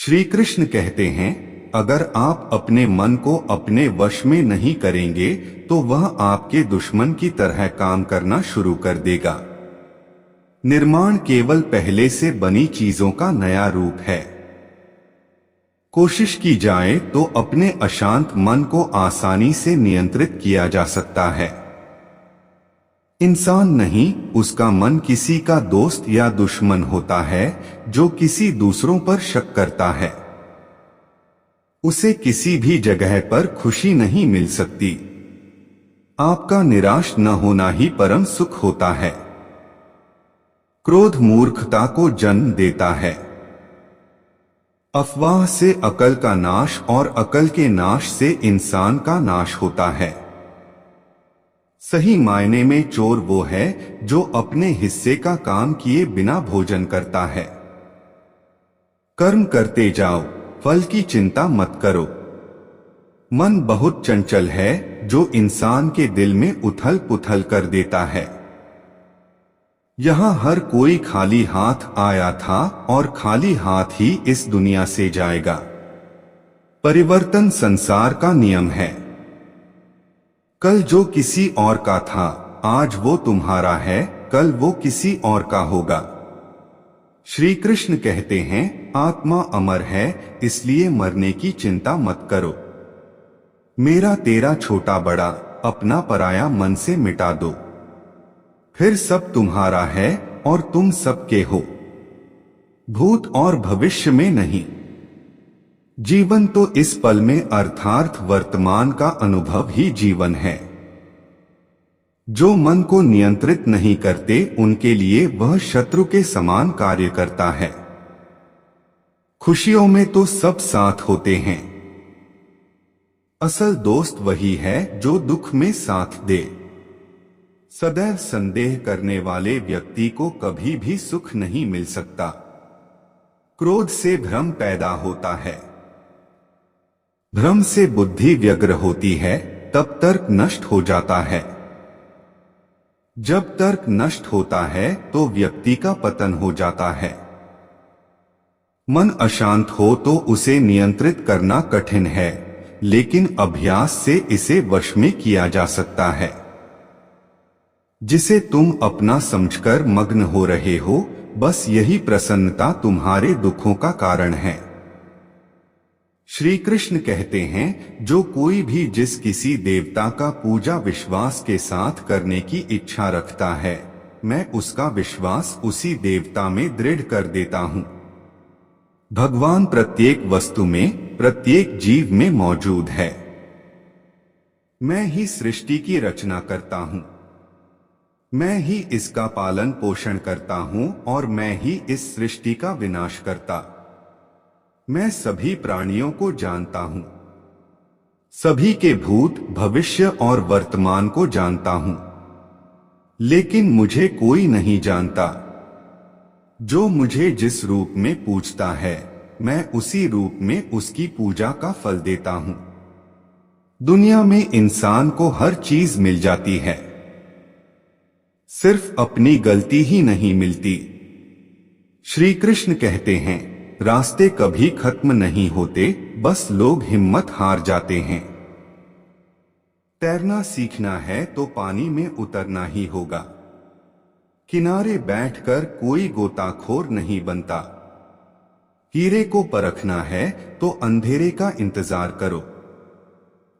श्री कृष्ण कहते हैं, अगर आप अपने मन को अपने वश में नहीं करेंगे तो वह आपके दुश्मन की तरह काम करना शुरू कर देगा। निर्माण केवल पहले से बनी चीजों का नया रूप है। कोशिश की जाए तो अपने अशांत मन को आसानी से नियंत्रित किया जा सकता है। इंसान नहीं, उसका मन किसी का दोस्त या दुश्मन होता है जो किसी दूसरों पर शक करता है। उसे किसी भी जगह पर खुशी नहीं मिल सकती। आपका निराश न होना ही परम सुख होता है। क्रोध मूर्खता को जन्म देता है। अफवाह से अकल का नाश और अकल के नाश से इंसान का नाश होता है। सही मायने में चोर वो है जो अपने हिस्से का काम किए बिना भोजन करता है। कर्म करते जाओ, फल की चिंता मत करो। मन बहुत चंचल है जो इंसान के दिल में उथल पुथल कर देता है। यहाँ हर कोई खाली हाथ आया था और खाली हाथ ही इस दुनिया से जाएगा। परिवर्तन संसार का नियम है। कल जो किसी और का था, आज वो तुम्हारा है, कल वो किसी और का होगा। श्री कृष्ण कहते हैं, आत्मा अमर है, इसलिए मरने की चिंता मत करो। मेरा तेरा छोटा बड़ा, अपना पराया मन से मिटा दो। फिर सब तुम्हारा है और तुम सबके हो, भूत और भविष्य में नहीं। जीवन तो इस पल में अर्थात वर्तमान का अनुभव ही जीवन है। जो मन को नियंत्रित नहीं करते उनके लिए वह शत्रु के समान कार्य करता है। खुशियों में तो सब साथ होते हैं। असल दोस्त वही है जो दुख में साथ दे। सदैव संदेह करने वाले व्यक्ति को कभी भी सुख नहीं मिल सकता। क्रोध से भ्रम पैदा होता है। भ्रम से बुद्धि व्यग्र होती है, तब तर्क नष्ट हो जाता है। जब तर्क नष्ट होता है तो व्यक्ति का पतन हो जाता है। मन अशांत हो तो उसे नियंत्रित करना कठिन है, लेकिन अभ्यास से इसे वश में किया जा सकता है। जिसे तुम अपना समझकर मग्न हो रहे हो, बस यही प्रसन्नता तुम्हारे दुखों का कारण है। श्री कृष्ण कहते हैं, जो कोई भी जिस किसी देवता का पूजा विश्वास के साथ करने की इच्छा रखता है, मैं उसका विश्वास उसी देवता में दृढ़ कर देता हूँ। भगवान प्रत्येक वस्तु में, प्रत्येक जीव में मौजूद है। मैं ही सृष्टि की रचना करता हूँ। मैं ही इसका पालन पोषण करता हूँ और मैं ही इस सृष्टि का विनाश करता। मैं सभी प्राणियों को जानता हूँ। सभी के भूत, भविष्य और वर्तमान को जानता हूँ। लेकिन मुझे कोई नहीं जानता। जो मुझे जिस रूप में पूजता है, मैं उसी रूप में उसकी पूजा का फल देता हूँ। दुनिया में इंसान को हर चीज मिल जाती है, सिर्फ अपनी गलती ही नहीं मिलती। श्री कृष्ण कहते हैं, रास्ते कभी खत्म नहीं होते, बस लोग हिम्मत हार जाते हैं। तैरना सीखना है तो पानी में उतरना ही होगा। किनारे बैठकर कोई गोताखोर नहीं बनता। हीरे को परखना है तो अंधेरे का इंतजार करो।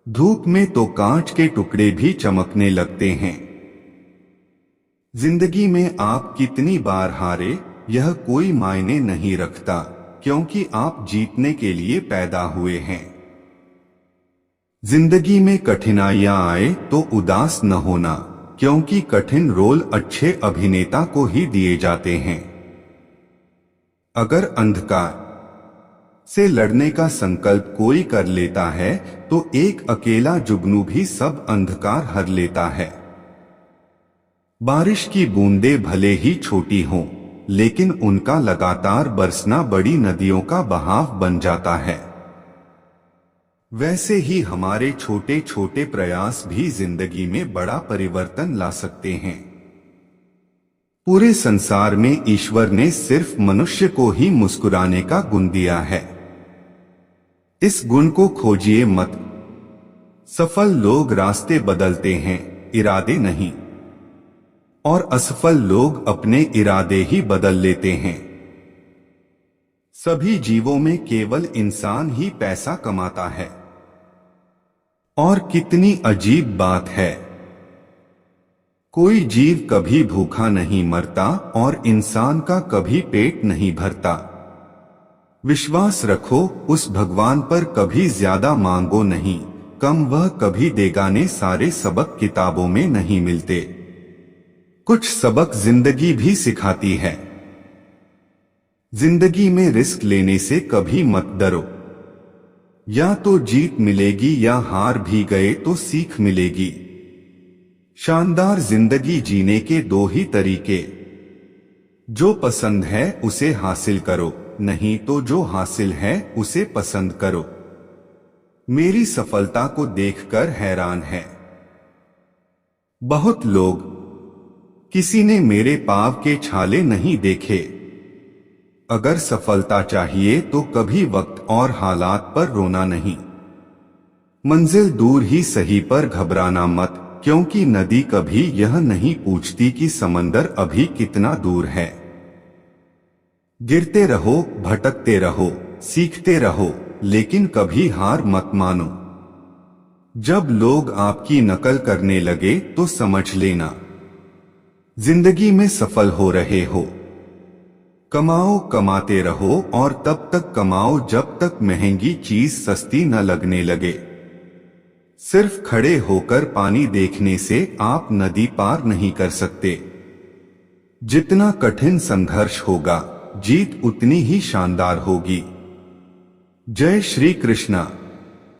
धूप में तो कांच के टुकड़े भी चमकने लगते हैं। जिंदगी में आप कितनी बार हारे, यह कोई मायने नहीं रखता, क्योंकि आप जीतने के लिए पैदा हुए हैं। जिंदगी में कठिनाइयां आए तो उदास न होना, क्योंकि कठिन रोल अच्छे अभिनेता को ही दिए जाते हैं। अगर अंधकार से लड़ने का संकल्प कोई कर लेता है तो एक अकेला जुगनू भी सब अंधकार हर लेता है। बारिश की बूंदें भले ही छोटी हों, लेकिन उनका लगातार बरसना बड़ी नदियों का बहाव बन जाता है। वैसे ही हमारे छोटे छोटे प्रयास भी जिंदगी में बड़ा परिवर्तन ला सकते हैं। पूरे संसार में ईश्वर ने सिर्फ मनुष्य को ही मुस्कुराने का गुण दिया है। इस गुण को खोजिए मत। सफल लोग रास्ते बदलते हैं, इरादे नहीं। और असफल लोग अपने इरादे ही बदल लेते हैं। सभी जीवों में केवल इंसान ही पैसा कमाता है। और कितनी अजीब बात है, कोई जीव कभी भूखा नहीं मरता और इंसान का कभी पेट नहीं भरता। विश्वास रखो उस भगवान पर, कभी ज्यादा मांगो नहीं, कम वह कभी देगा ने सारे सबक किताबों में नहीं मिलते। कुछ सबक जिंदगी भी सिखाती है। जिंदगी में रिस्क लेने से कभी मत डरो। या तो जीत मिलेगी या हार भी गए तो सीख मिलेगी। शानदार जिंदगी जीने के दो ही तरीके, जो पसंद है उसे हासिल करो, नहीं तो जो हासिल है उसे पसंद करो। मेरी सफलता को देखकर हैरान है बहुत लोग। किसी ने मेरे पांव के छाले नहीं देखे। अगर सफलता चाहिए तो कभी वक्त और हालात पर रोना नहीं। मंजिल दूर ही सही पर घबराना मत, क्योंकि नदी कभी यह नहीं पूछती कि समंदर अभी कितना दूर है। गिरते रहो, भटकते रहो, सीखते रहो, लेकिन कभी हार मत मानो। जब लोग आपकी नकल करने लगे तो समझ लेना जिंदगी में सफल हो रहे हो। कमाओ, कमाते रहो और तब तक कमाओ जब तक महंगी चीज सस्ती न लगने लगे। सिर्फ खड़े होकर पानी देखने से आप नदी पार नहीं कर सकते। जितना कठिन संघर्ष होगा, जीत उतनी ही शानदार होगी। जय श्री कृष्णा।